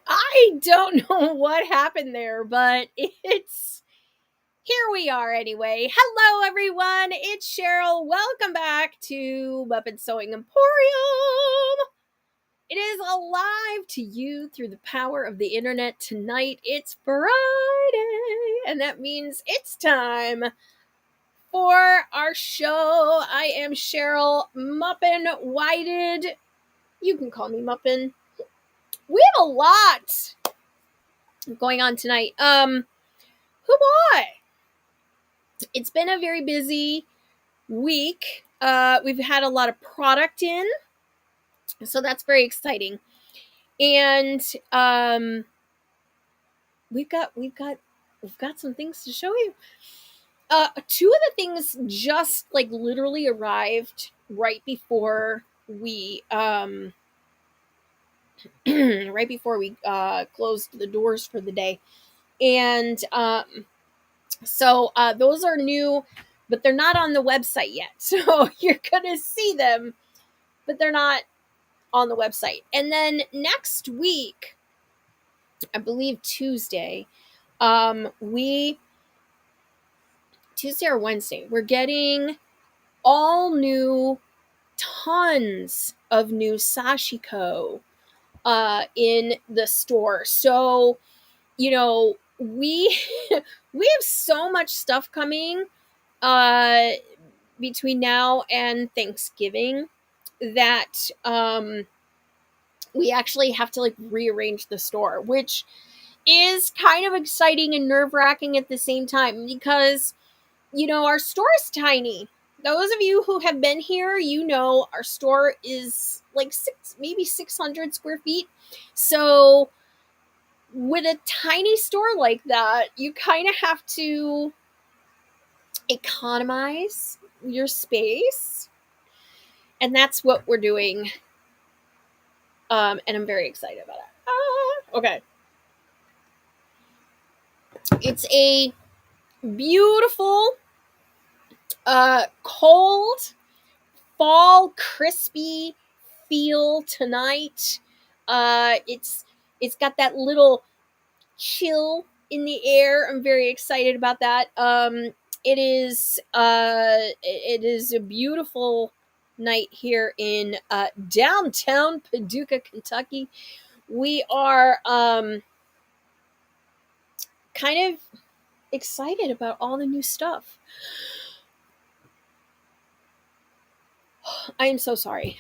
I don't know what happened there, but it's here we are anyway. Hello, everyone. It's Cheryl. Welcome back to Muppet Sewing Emporium. It is alive to you through the power of the internet tonight. It's Friday, and that means it's time for our show. I am Cheryl Muppin Whited. You can call me Muppin. We have a lot going on tonight. Oh boy. It's been a very busy week. We've had a lot of product in, so that's very exciting. And we've got some things to show you. Two of the things just like literally arrived right before we closed the doors for the day. And so those are new, but they're not on the website yet. So you're going to see them, but they're not on the website. And then next week, I believe Tuesday or Wednesday, we're getting all new, tons of new sashiko in the store. So, we we have so much stuff coming between now and Thanksgiving that we actually have to like rearrange the store, which is kind of exciting and nerve-wracking at the same time because our store is tiny. Those of you who have been here, our store is like 600 square feet. So with a tiny store like that, you kind of have to economize your space. And that's what we're doing. And I'm very excited about it. Okay. It's a beautiful, cold, fall, crispy feel tonight. It's got that little chill in the air. I'm very excited about that. It is a beautiful night here in downtown Paducah, Kentucky. We are kind of excited about all the new stuff. I am so sorry.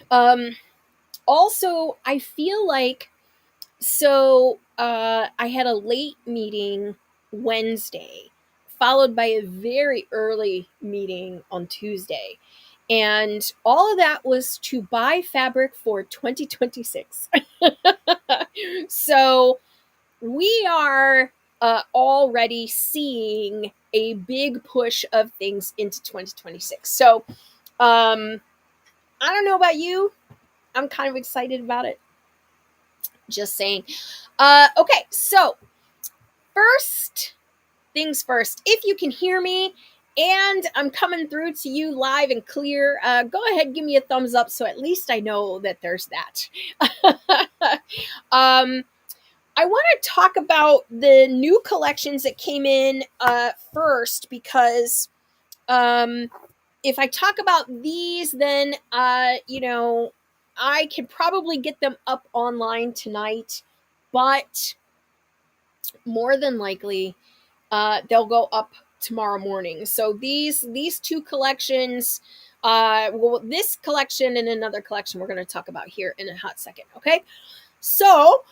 Also, I feel like I had a late meeting Wednesday, followed by a very early meeting on Tuesday. And all of that was to buy fabric for 2026. So we are already seeing a big push of things into 2026. So I don't know about you. I'm kind of excited about it. Just saying. Okay, so first things first. If you can hear me and I'm coming through to you live and clear, go ahead, give me a thumbs up so at least I know that there's that. I want to talk about the new collections that came in first because if I talk about these, then I can probably get them up online tonight, but more than likely they'll go up tomorrow morning. So these two collections, this collection and another collection we're going to talk about here in a hot second. Okay, so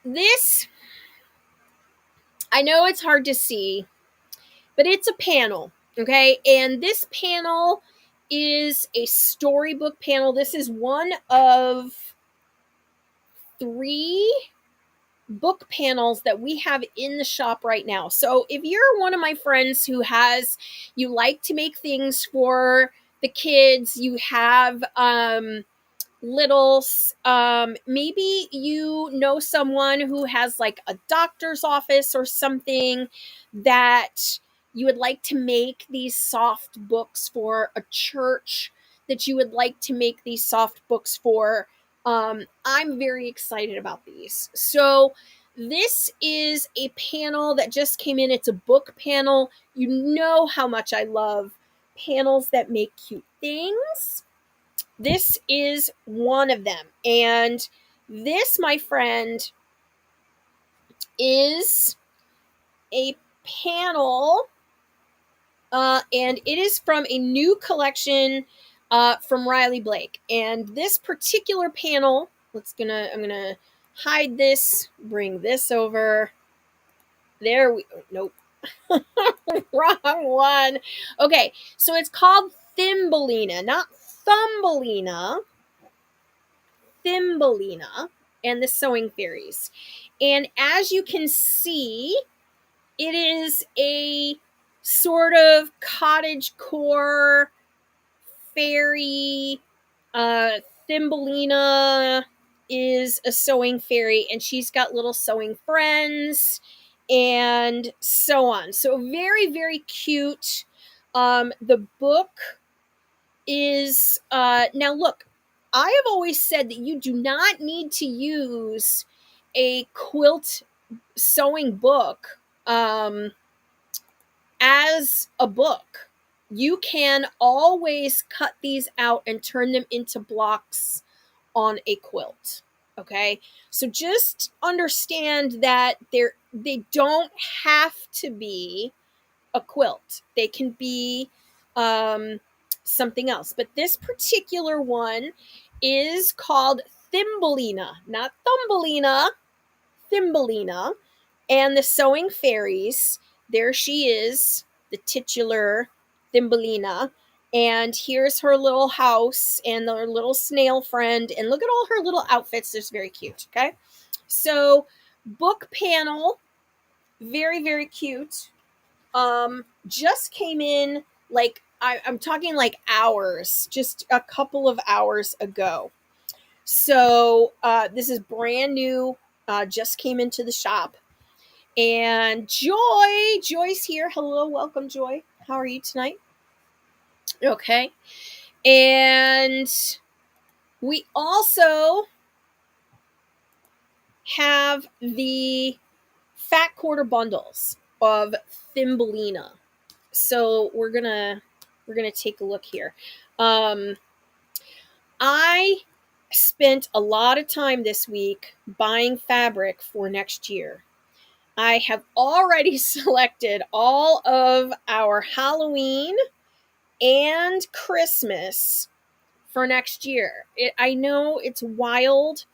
this, I know it's hard to see, but it's a panel. Okay, and this panel is a storybook panel. This is one of 3 book panels that we have in the shop right now. So if you're one of my friends who you like to make things for the kids, you have littles, maybe you know someone who has like a doctor's office or something that you would like to make these soft books for a church, that you would like to make these soft books for, I'm very excited about these. So this is a panel that just came in. It's a book panel. You know how much I love panels that make cute things. This is one of them. And this, my friend, is a panel, and it is from a new collection from Riley Blake. And this particular panel, I'm gonna hide this, bring this over. There we, nope, wrong one. Okay, so it's called Thumbelina, not Thumbelina, Thumbelina, and the Sewing Fairies. And as you can see, it is a sort of cottage core fairy. Thumbelina is a sewing fairy, and she's got little sewing friends and so on. So very, very cute. The book is now look, I have always said that you do not need to use a quilt sewing book as a book. You can always cut these out and turn them into blocks on a quilt. Okay, so just understand that they don't have to be a quilt. They can be something else. But this particular one is called Thumbelina, not Thumbelina, Thumbelina. And the Sewing Fairies, there she is, the titular Thumbelina. And here's her little house and her little snail friend. And look at all her little outfits. They're very cute. Okay. So, book panel, very, very cute. Just came in, like, I'm talking like hours, just a couple of hours ago. So, this is brand new, just came into the shop. And Joy's here. Hello, welcome, Joy. How are you tonight? Okay. And we also have the fat quarter bundles of Thumbelina. So we're gonna take a look here. I spent a lot of time this week buying fabric for next year. I have already selected all of our Halloween and Christmas for next year. I know it's wild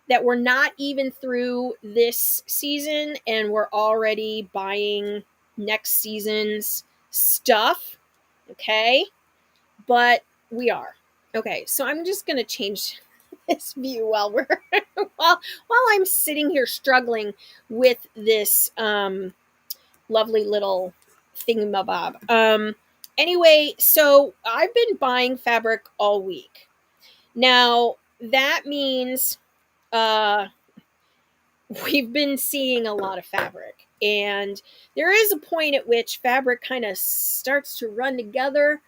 that we're not even through this season and we're already buying next season's stuff. Okay, but we are. Okay, so I'm just gonna change this view while we're while I'm sitting here struggling with this lovely little thingamabob. Anyway, so I've been buying fabric all week. Now that means we've been seeing a lot of fabric, and there is a point at which fabric kind of starts to run together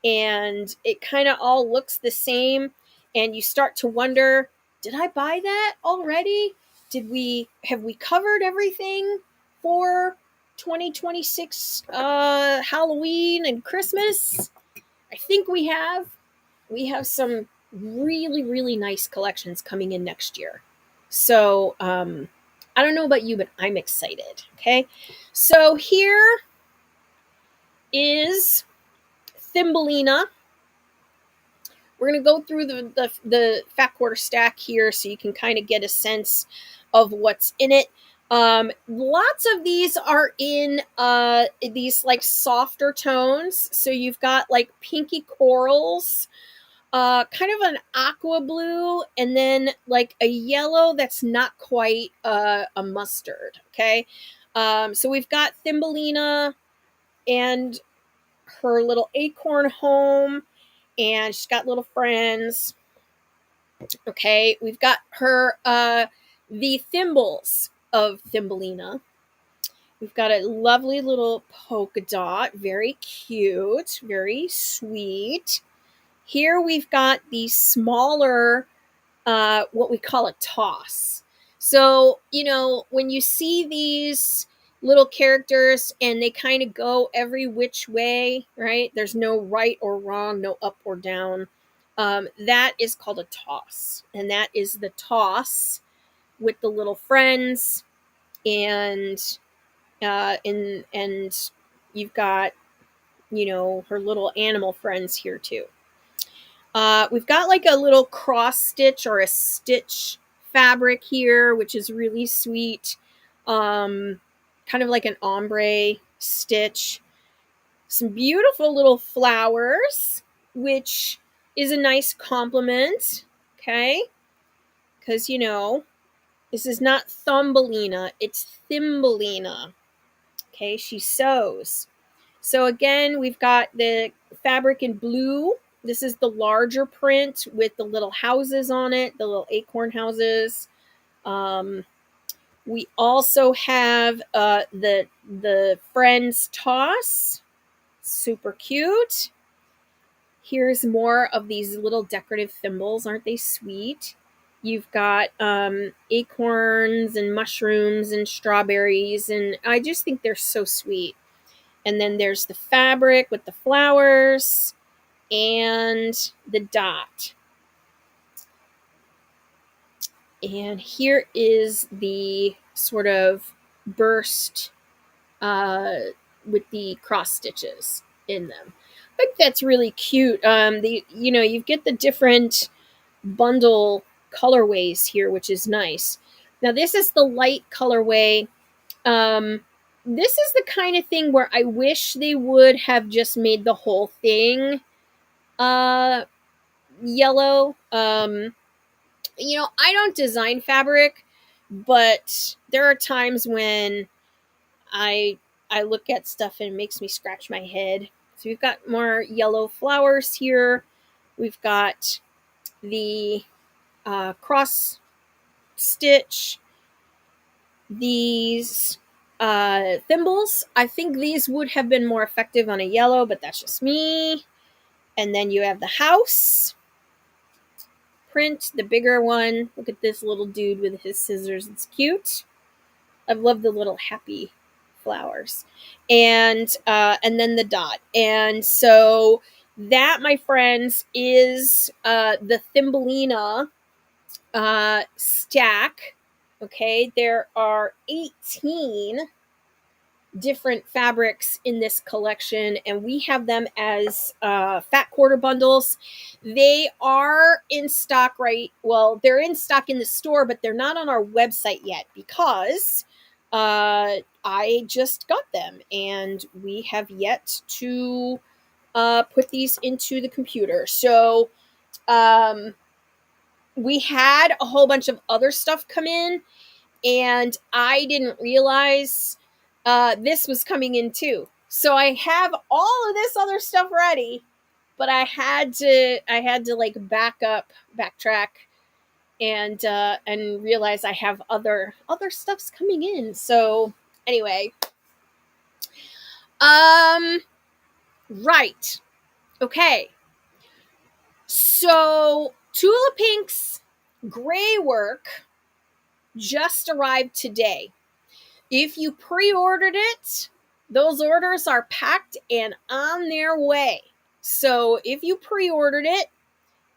and it kind of all looks the same, and you start to wonder, did I buy that already? Have we covered everything for 2026 Halloween and Christmas? I think we have some really, really nice collections coming in next year. So I don't know about you, but I'm excited. Okay, so here is Thumbelina. We're going to go through the fat quarter stack here so you can kind of get a sense of what's in it. Lots of these are in these like softer tones. So you've got like pinky corals, kind of an aqua blue, and then like a yellow that's not quite a mustard. Okay. So we've got Thumbelina and her little acorn home, and she's got little friends. Okay, we've got her the thimbles of Thumbelina, We've got a lovely little polka dot, very cute, very sweet. Here we've got the smaller, what we call a toss. So, when you see these little characters and they kind of go every which way, right? There's no right or wrong, no up or down. That is called a toss. And that is the toss with the little friends, and and you've got her little animal friends here too. We've got like a little cross stitch or a stitch fabric here, which is really sweet. Kind of like an ombre stitch. Some beautiful little flowers, which is a nice compliment. Okay, because this is not Thumbelina, it's Thumbelina. Okay, she sews. So again, we've got the fabric in blue. This is the larger print with the little houses on it, the little acorn houses. We also have the Friends Toss, super cute. Here's more of these little decorative thimbles. Aren't they sweet? You've got acorns and mushrooms and strawberries, and I just think they're so sweet. And then there's the fabric with the flowers and the dot. And here is the sort of burst with the cross stitches in them. I think that's really cute. You get the different bundle colorways here, which is nice. Now this is the light colorway. This is the kind of thing where I wish they would have just made the whole thing yellow. I don't design fabric, but there are times when I look at stuff and it makes me scratch my head. So we've got more yellow flowers here. We've got the cross stitch. These thimbles, I think these would have been more effective on a yellow, but that's just me. And then you have the house print, the bigger one. Look at this little dude with his scissors. It's cute. I love the little happy flowers. And then the dot. And so that, my friends, is the Thumbelina stack. Okay, there are 18 different fabrics in this collection, and we have them as fat quarter bundles. They are in stock, they're in stock in the store, but they're not on our website yet because I just got them and we have yet to put these into the computer. So we had a whole bunch of other stuff come in, and I didn't realize this was coming in too. So I have all of this other stuff ready, but I had to like backtrack, and realize I have other stuff's coming in. So anyway, right, okay. So Tula Pink's gray work just arrived today. If you pre-ordered it, those orders are packed and on their way. So if you pre-ordered it,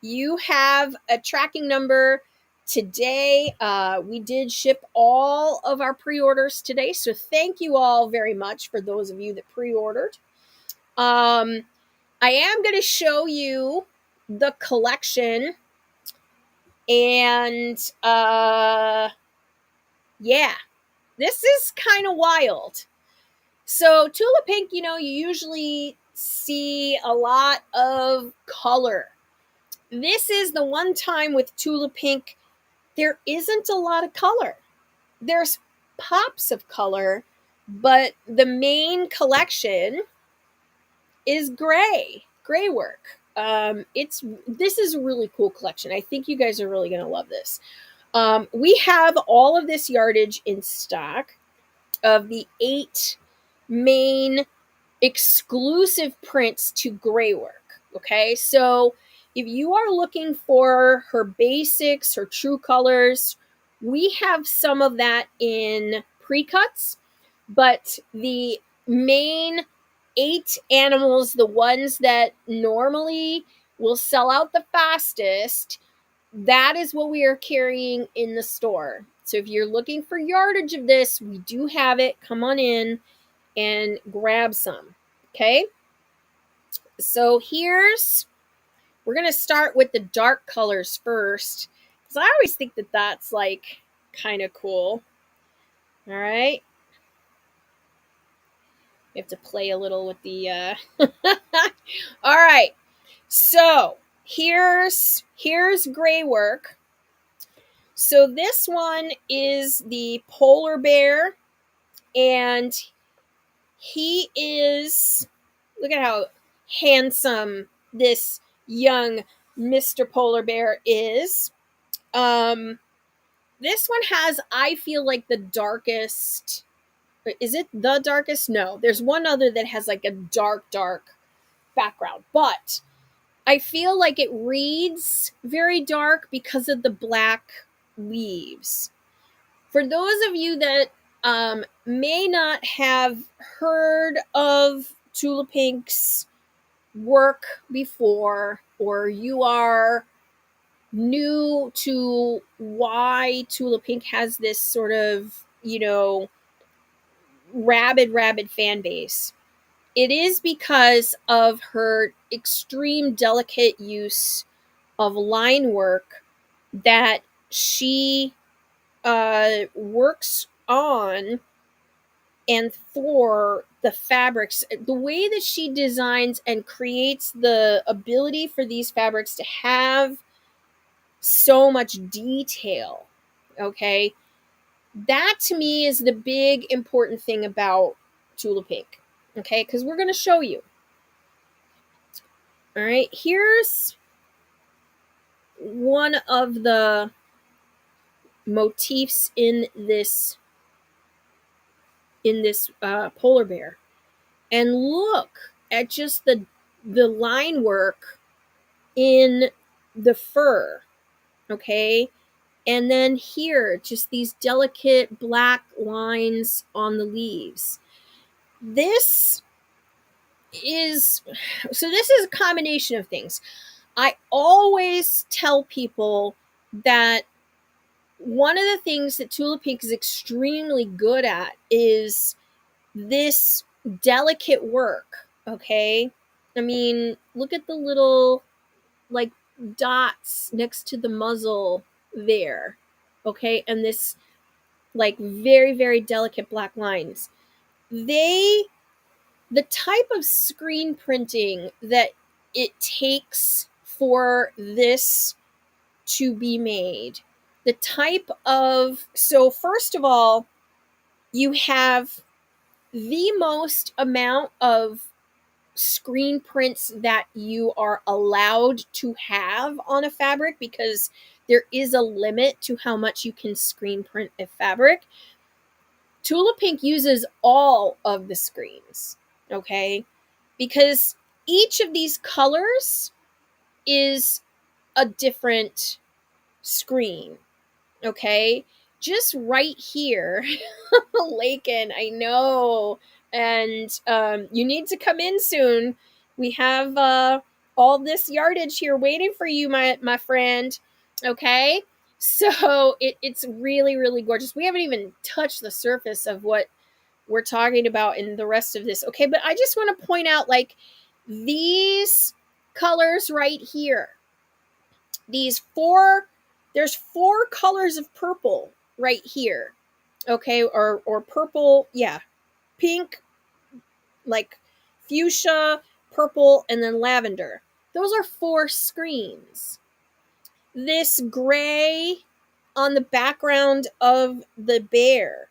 you have a tracking number today. We did ship all of our pre-orders today, so thank you all very much for those of you that pre-ordered. I am going to show you the collection, and yeah, this is kind of wild. So Tula Pink, you usually see a lot of color. This is the one time with Tula Pink there isn't a lot of color. There's pops of color, but the main collection is gray work. This is a really cool collection. I think you guys are really going to love this. We have all of this yardage in stock. of the 8 main exclusive prints to gray work. Okay, so if you are looking for her basics, her true colors, we have some of that in pre-cuts, but the main 8 animals, the ones that normally will sell out the fastest, that is what we are carrying in the store. So if you're looking for yardage of this, we do have it. Come on in and grab some. Okay, so we're gonna start with the dark colors first, because I always think that that's like kind of cool. All right, we have to play a little with the all right, so here's gray work. So this one is the polar bear, and he is, look at how handsome this young Mr. Polar Bear is. This one has, I feel like, the darkest. Is it the darkest? No, there's one other that has like a dark background, but I feel like it reads very dark because of the black leaves. For those of you that may not have heard of Tula Pink's work before, or you are new to why Tula Pink has this sort of, rabid fan base, it is because of her extreme delicate use of line work that she works on and for the fabrics. The way that she designs and creates the ability for these fabrics to have so much detail, okay, that to me is the big important thing about Tula Pink, okay, because we're going to show you. All right, here's one of the motifs in this polar bear, and look at just the line work in the fur, okay, and then here just these delicate black lines on the leaves. This is a combination of things. I always tell people that one of the things that Tula Pink is extremely good at is this delicate work, okay? I mean, look at the little like dots next to the muzzle there, okay? And this like very delicate black lines. The type of screen printing that it takes for this to be made, the type of, so first of all, you have the most amount of screen prints that you are allowed to have on a fabric, because there is a limit to how much you can screen print a fabric. Tula Pink uses all of the screens, okay? Because each of these colors is a different screen, okay? Just right here, Lakin, I know, and you need to come in soon. We have all this yardage here waiting for you, my friend, okay? So it's really gorgeous. We haven't even touched the surface of what we're talking about in the rest of this, okay? But I just want to point out, like, these colors right here, there's 4 colors of purple right here, okay, or purple, yeah, pink, like fuchsia, purple, and then lavender. Those are 4 screens. This gray on the background of the bear,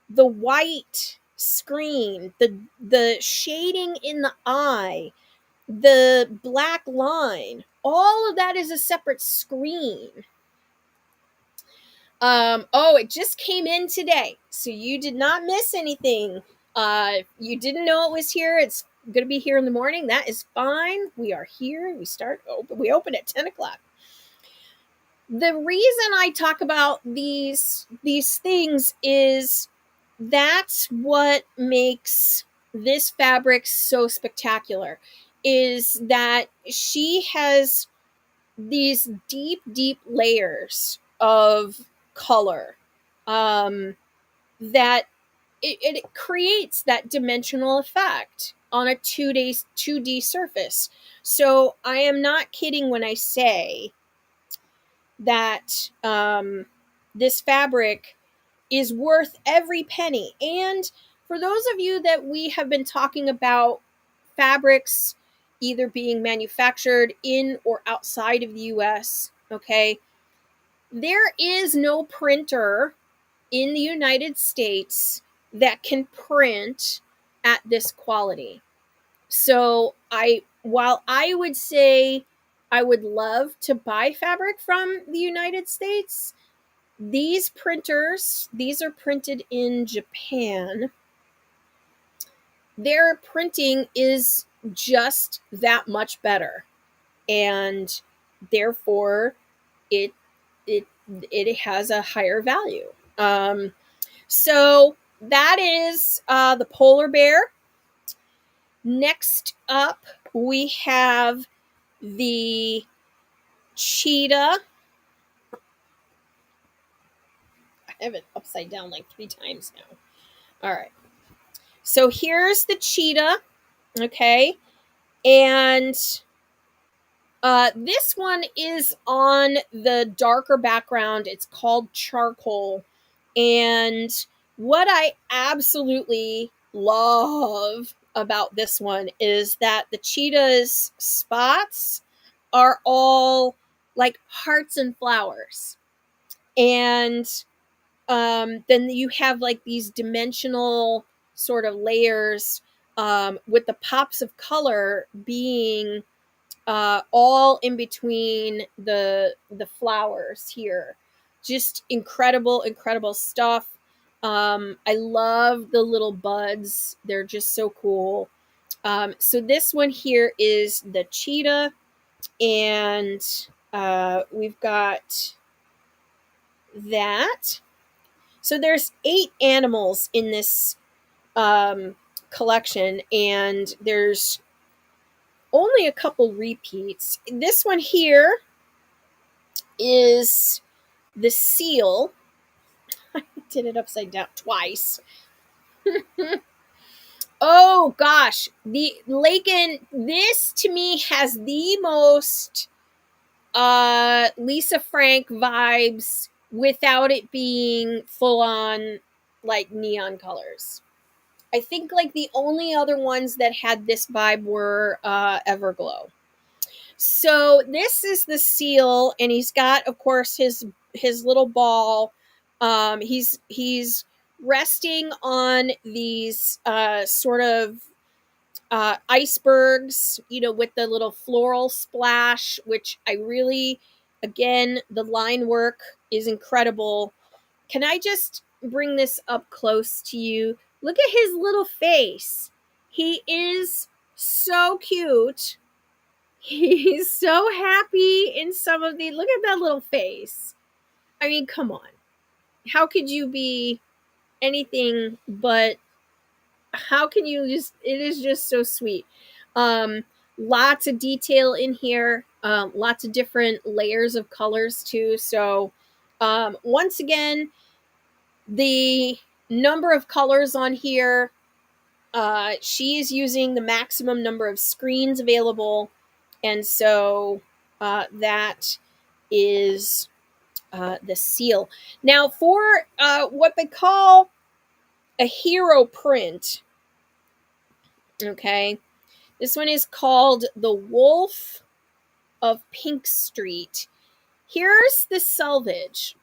the white screen, the shading in the eye, the black line, all of that is a separate screen. Oh, it just came in today, so you did not miss anything. You didn't know it was here. It's going to be here in the morning. That is fine. We are here. We open at 10 o'clock. The reason I talk about these things is that's what makes this fabric so spectacular, is that she has these deep layers of color, that it creates that dimensional effect on a 2D surface. So I am not kidding when I say that this fabric is worth every penny. And for those of you that we have been talking about fabrics either being manufactured in or outside of the US, okay, there is no printer in the United States that can print at this quality. So while I would say I would love to buy fabric from the United States, these printers, these are printed in Japan. Their printing is just that much better, and therefore it it it has a higher value. So that is the polar bear. Next up, we have the cheetah. I have it upside down like 3 times now. All right. So here's the cheetah. Okay. And this one is on the darker background. It's called charcoal. And what I absolutely love about this one is that the cheetah's spots are all like hearts and flowers. And then you have like these dimensional sort of layers, with the pops of color being all in between the flowers here. Just incredible stuff. I love the little buds. They're just so cool. So this one here is the cheetah, and we've got that. So there's 8 animals in this collection, and there's only a couple repeats. This one here is the seal. I did it upside down twice. Oh gosh, the Lakin, this to me has the most Lisa Frank vibes without it being full on like neon colors. I think like the only other ones that had this vibe were Everglow. So this is the seal, and he's got, of course, his little ball. He's resting on these sort of icebergs, with the little floral splash, which I really, again, the line work is incredible. Can I just bring this up close to you? Look at his little face. He is so cute. He's so happy in some of the. Look at that little face. I mean, come on. How could you be anything but. How can you just. It is just so sweet. Lots of detail in here. Lots of different layers of colors, too. So, once again, the number of colors on here, she is using the maximum number of screens available, and so that is the seal. Now, for what they call a hero print, okay, this one is called the Wolf of Pink Street. Here's the selvage.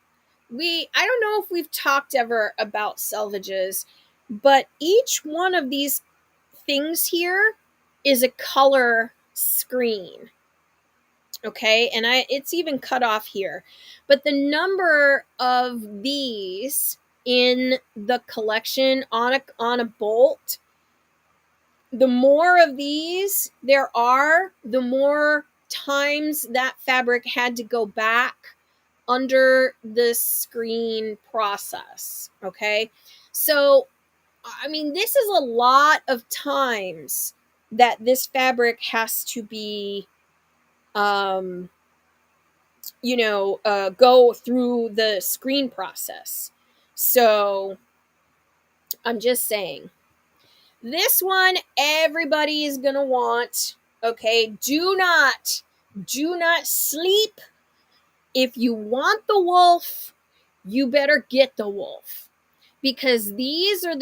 I don't know if we've talked ever about selvages, but each one of these things here is a color screen. Okay, and it's even cut off here. But the number of these in the collection on a bolt, the more of these there are, the more times that fabric had to go back under the screen process. Okay, so I mean, this is a lot of times that this fabric has to be go through the screen process. So I'm just saying, this one everybody is gonna want. Okay, do not sleep. If you want the wolf, you better get the wolf, because these are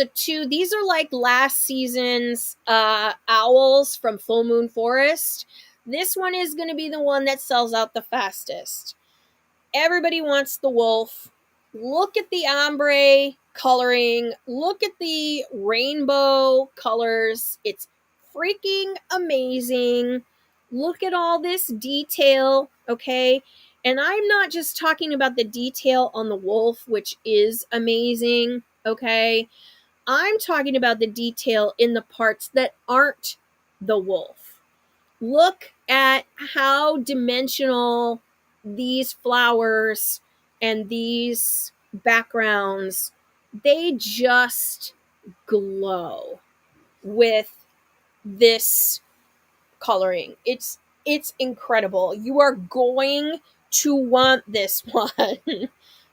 like last season's owls from Full Moon Forest. This one is going to be the one that sells out the fastest. Everybody wants the wolf. Look at the ombre coloring. Look at the rainbow colors. It's freaking amazing. Look at all this detail, okay? And I'm not just talking about the detail on the wolf, which is amazing, okay? I'm talking about the detail in the parts that aren't the wolf. Look at how dimensional these flowers and these backgrounds, they just glow with this coloring. It's incredible. You are going to want this one.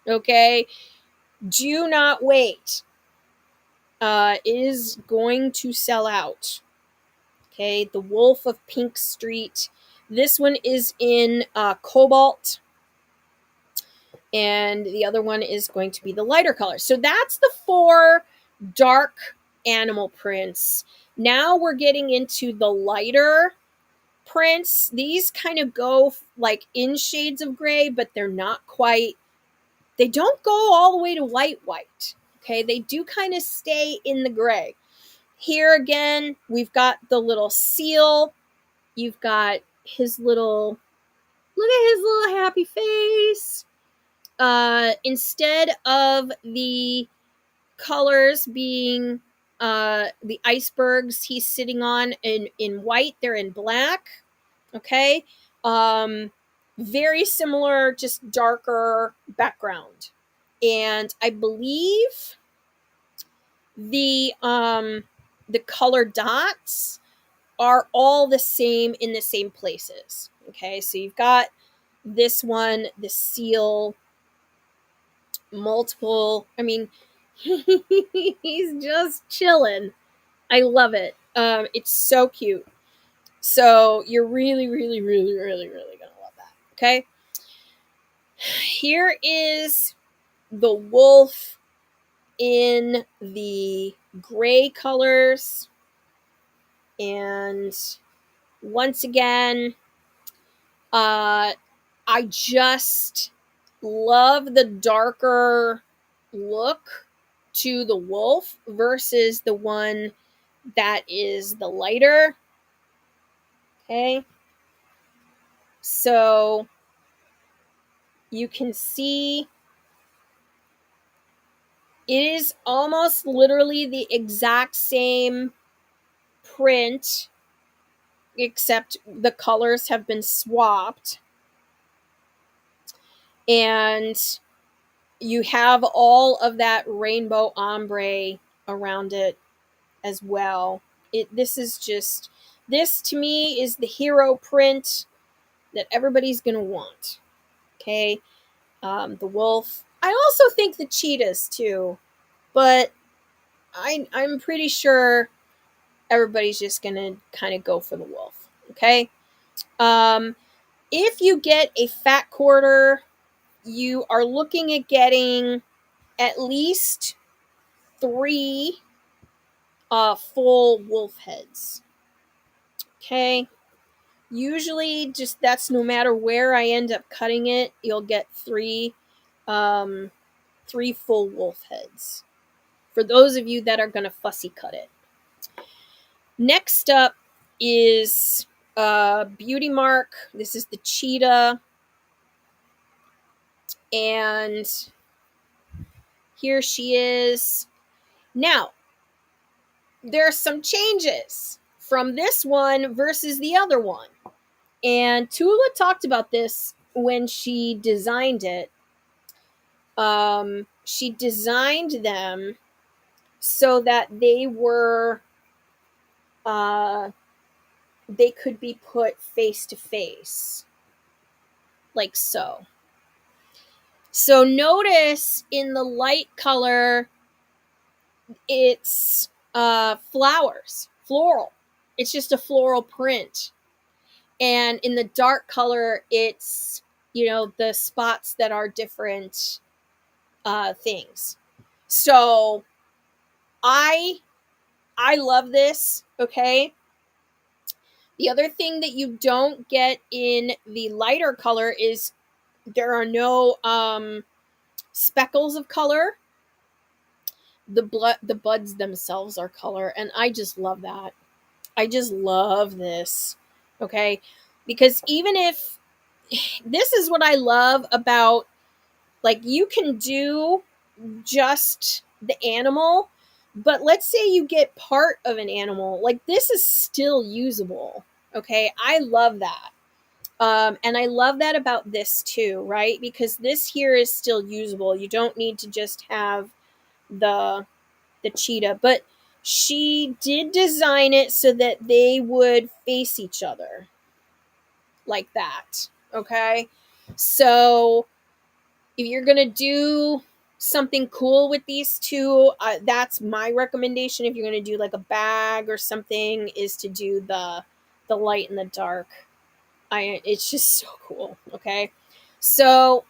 Okay, do not wait. It is going to sell out. Okay, the Wolf of Pink Street. This one is in cobalt, and the other one is going to be the lighter color. So that's the 4 dark animal prints. Now we're getting into the lighter prints. These kind of go like in shades of gray, but they're not quite. They don't go all the way to white. Okay, they do kind of stay in the gray. Here again, we've got the little seal. You've got his little, look at his little happy face. Instead of the colors being the icebergs he's sitting on in white, they're in black. Okay. Very similar, just darker background. And I believe the color dots are all the same in the same places. Okay, so you've got this one, the seal, multiple. I mean, he's just chilling. I love it. It's so cute. So you're really, really, really, really, really gonna love that. Okay. Here is the wolf in the gray colors. And once again, I just love the darker look to the wolf versus the one that is the lighter. Okay. So you can see it is almost literally the exact same print, except the colors have been swapped. And you have all of that rainbow ombre around it as well. This to me is the hero print that everybody's gonna want. Okay, the wolf. I also think the cheetahs too, but I'm pretty sure everybody's just gonna kind of go for the wolf. Okay, if you get a fat quarter, you are looking at getting at least 3 full wolf heads. Okay. Usually, just that's no matter where I end up cutting it, you'll get 3 full wolf heads. For those of you that are going to fussy cut it. Next up is Beauty Mark. This is the cheetah. And here she is. Now, there are some changes from this one versus the other one. And Tula talked about this when she designed it. She designed them so that they could be put face to face, like so. So notice in the light color, it's flowers, floral. It's just a floral print. And in the dark color, it's, the spots that are different things. So I love this, okay? The other thing that you don't get in the lighter color is there are no speckles of color. The buds themselves are color, and I just love that. I just love this, okay? Because even if this is what I love about, like, you can do just the animal, but let's say you get part of an animal, like, this is still usable, okay? I love that. And I love that about this too, right? Because this here is still usable. You don't need to just have the cheetah, but she did design it so that they would face each other like that, okay? So if you're gonna do something cool with these two, that's my recommendation. If you're gonna do like a bag or something, is to do the light and the dark. It's just so cool. Okay, so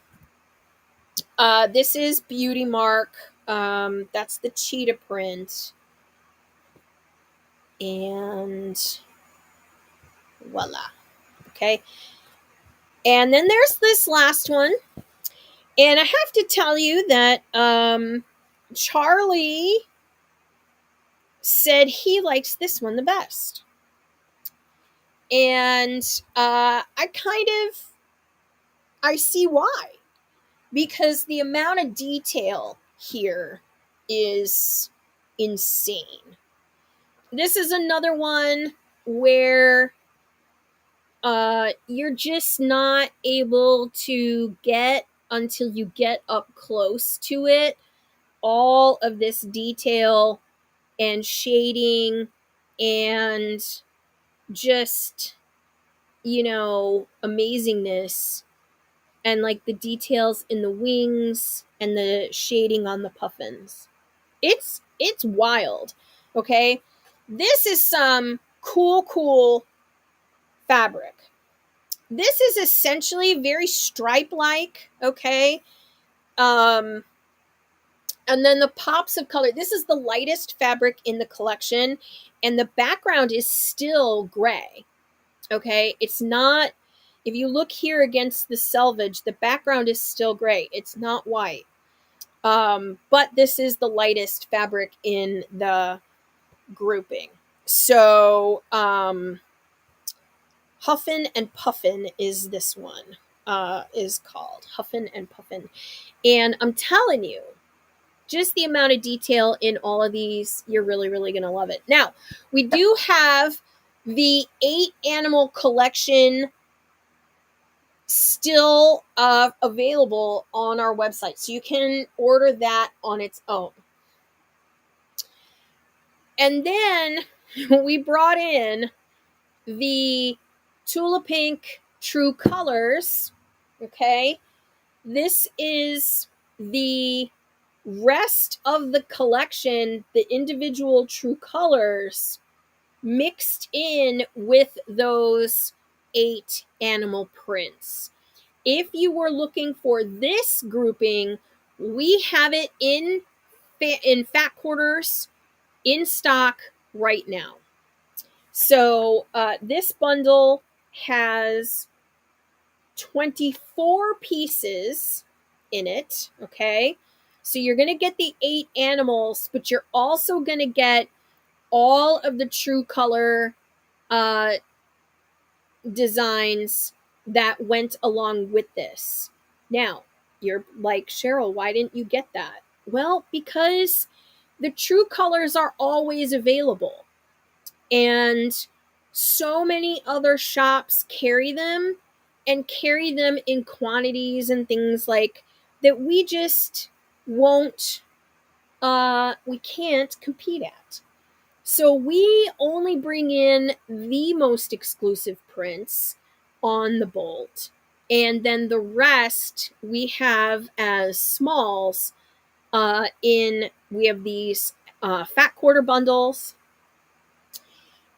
this is Beauty Mark. That's the cheetah print, and voila. Okay, and then there's this last one. And I have to tell you that Charlie said he likes this one the best. And I see why. Because the amount of detail here is insane. This is another one where you're just not able to get, until you get up close to it, all of this detail and shading and just, amazingness, and like the details in the wings and the shading on the puffins. It's wild. Okay, this is some cool fabric. This is essentially very stripe like. Okay, and then the pops of color. This is the lightest fabric in the collection, and the background is still gray. Okay, it's not, if you look here against the selvage, the background is still gray. It's not white. But this is the lightest fabric in the grouping. So, Huffin' and Puffin is this one, is called Huffin' and Puffin. And I'm telling you, just the amount of detail in all of these, you're really, really going to love it. Now, we do have the 8 animal collection still available on our website. So you can order that on its own. And then we brought in the Tula Pink True Colors. Okay. This is the rest of the collection, the individual True Colors mixed in with those 8 animal prints. If you were looking for this grouping, we have it in Fat Quarters in stock right now. So this bundle has 24 pieces in it. Okay, so you're going to get the 8 animals, but you're also going to get all of the True Color designs that went along with this. Now, you're like, Cheryl, why didn't you get that? Well, because the true colors are always available. And so many other shops carry them and carry them in quantities and things like that we just won't we can't compete at. So we only bring in the most exclusive prints on the Bolt, and then the rest we have as smalls. We have these fat quarter bundles,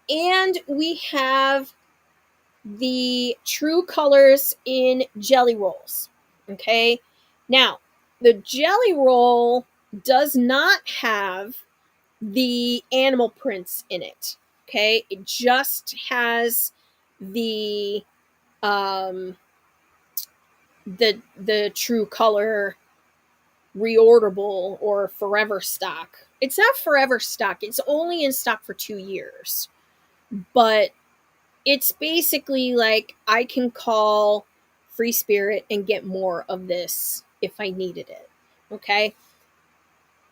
and we have the true colors in jelly rolls. Okay, now the jelly roll does not have the animal prints in it. Okay, it just has the the true color reorderable or forever stock. It's not forever stock. It's only in stock for 2 years. But it's basically like I can call Free Spirit and get more of this if I needed it. Okay?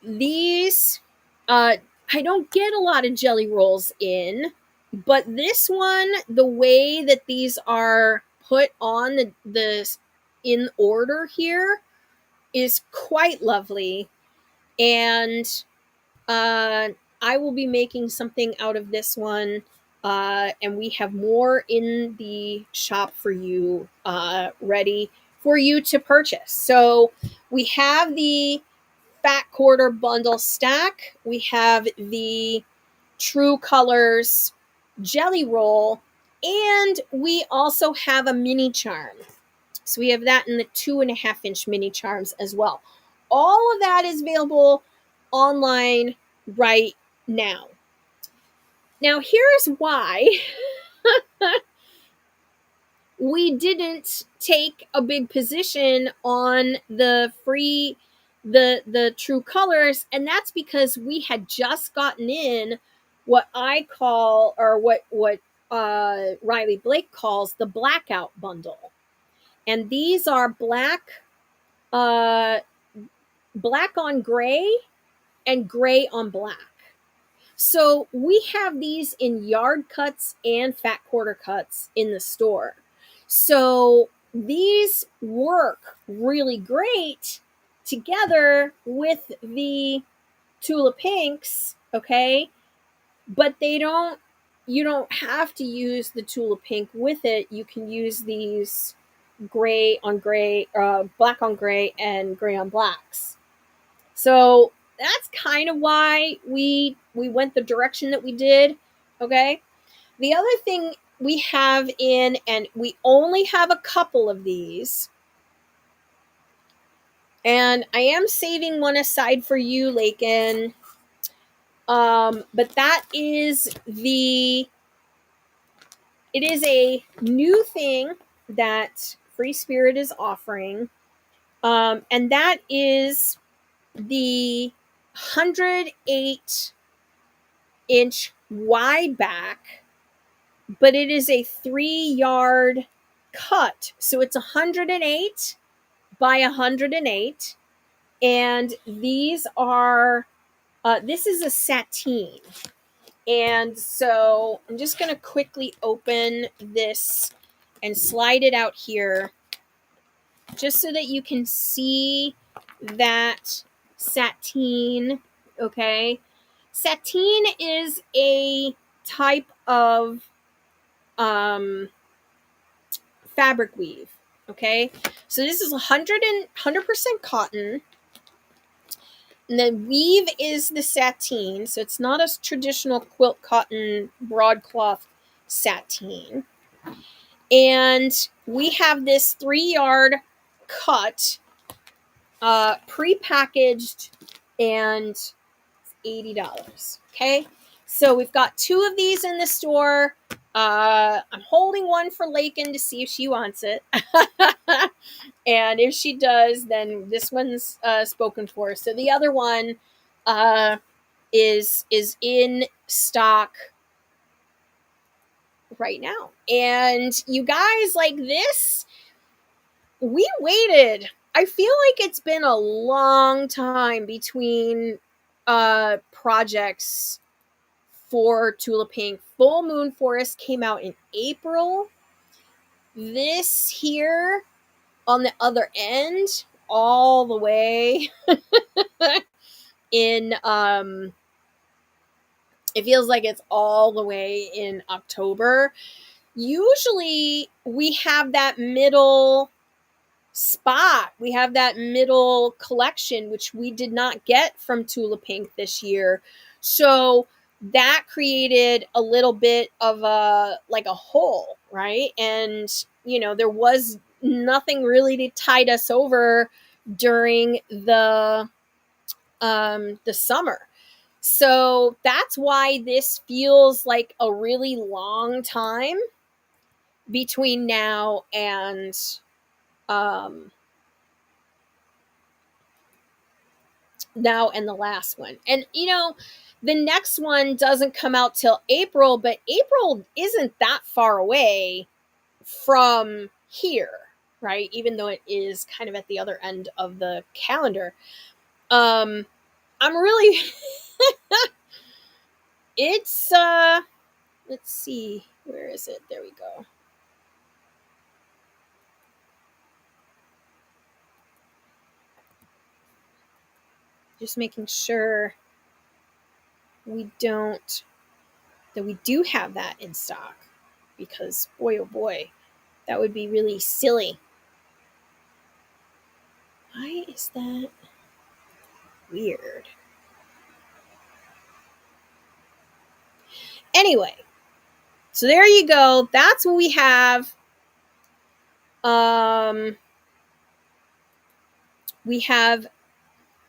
These I don't get a lot of jelly rolls in, but this one, the way that these are put on the in order here is quite lovely. And I will be making something out of this one. And we have more in the shop for you, ready for you to purchase. So we have the fat quarter bundle stack. We have the True Colors jelly roll, and we also have a mini charm. So we have that in the 2.5-inch mini charms as well. All of that is available online right now. Now, here's why we didn't take a big position on the true colors, and that's because we had just gotten in what I call, or what Riley Blake calls, the blackout bundle. And these are black on gray and gray on black. So we have these in yard cuts and fat quarter cuts in the store. So these work really great together with the Tula pinks, okay? But you don't have to use the Tula pink with it. You can use these gray on gray, black on gray, and gray on blacks. So that's kind of why we went the direction that we did, okay? The other thing we have in, and we only have a couple of these, and I am saving one aside for you, Lakin, but that is it is a new thing that Free Spirit is offering, and that is the 108-inch wide back, but it is a 3-yard cut. So it's 108 by 108. And these are, this is a sateen. And so I'm just going to quickly open this and slide it out here just so that you can see that sateen, okay? Sateen is a type of fabric weave, okay? So this is 100% cotton. And then weave is the sateen, so it's not a traditional quilt cotton broadcloth sateen. And we have this 3-yard cut, pre-packaged, and $80. Okay, so we've got 2 of these in the store. I'm holding one for Lakin to see if she wants it. And if she does, then this one's spoken for. So the other one is in stock right now. And you guys, like this, we waited. I feel like it's been a long time between projects for Tula Pink. Full Moon Forest came out in April. This here on the other end, all the way in it feels like it's all the way in October. Usually we have that middle spot. We have that middle collection, which we did not get from Tula Pink this year. So that created a little bit of a like a hole, right? And there was nothing really to tide us over during the summer. So that's why this feels like a really long time between um now and the last one. And the next one doesn't come out till April, but April isn't that far away from here, right? Even though it is kind of at the other end of the calendar. I'm really it's let's see, where is it? There we go. Just making sure we don't that we do have that in stock, because boy oh boy, that would be really silly. Why is that weird? Anyway, so there you go. That's what we have. We have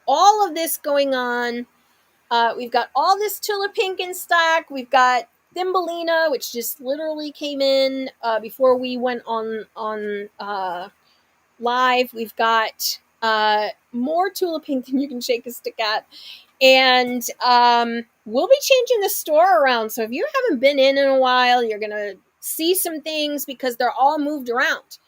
all of this going on. We've got all this Tula Pink in stock. We've got Thumbelina, which just literally came in before we went on live. We've got more Tula Pink than you can shake a stick at. And we'll be changing the store around. So if you haven't been in a while, you're going to see some things because they're all moved around.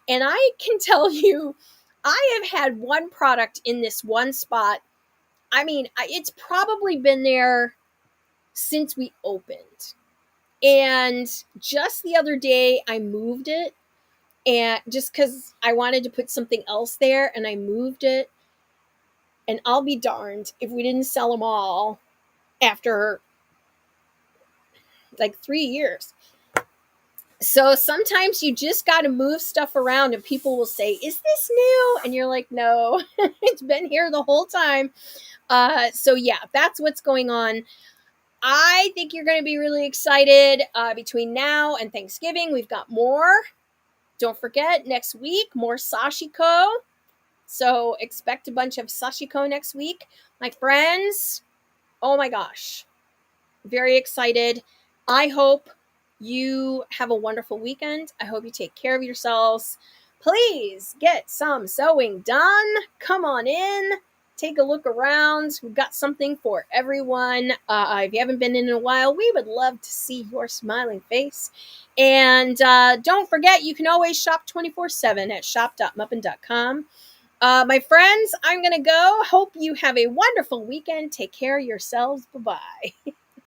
And I can tell you, I have had one product in this one spot. I mean, it's probably been there since we opened. And just the other day, I moved it. And just because I wanted to put something else there, and I moved it. And I'll be darned if we didn't sell them all after like 3 years. So sometimes you just got to move stuff around, and people will say, "Is this new?" And you're like, "No, it's been here the whole time." So yeah, that's what's going on. I think you're going to be really excited between now and Thanksgiving. We've got more. Don't forget, next week, more sashiko. So expect a bunch of sashiko next week. My friends, oh my gosh, very excited. I hope you have a wonderful weekend. I hope you take care of yourselves. Please get some sewing done. Come on in. Take a look around. We've got something for everyone. If you haven't been in a while, we would love to see your smiling face. And don't forget, you can always shop 24/7 at shop.muppin.com. My friends, I'm going to go. Hope you have a wonderful weekend. Take care of yourselves. Bye-bye.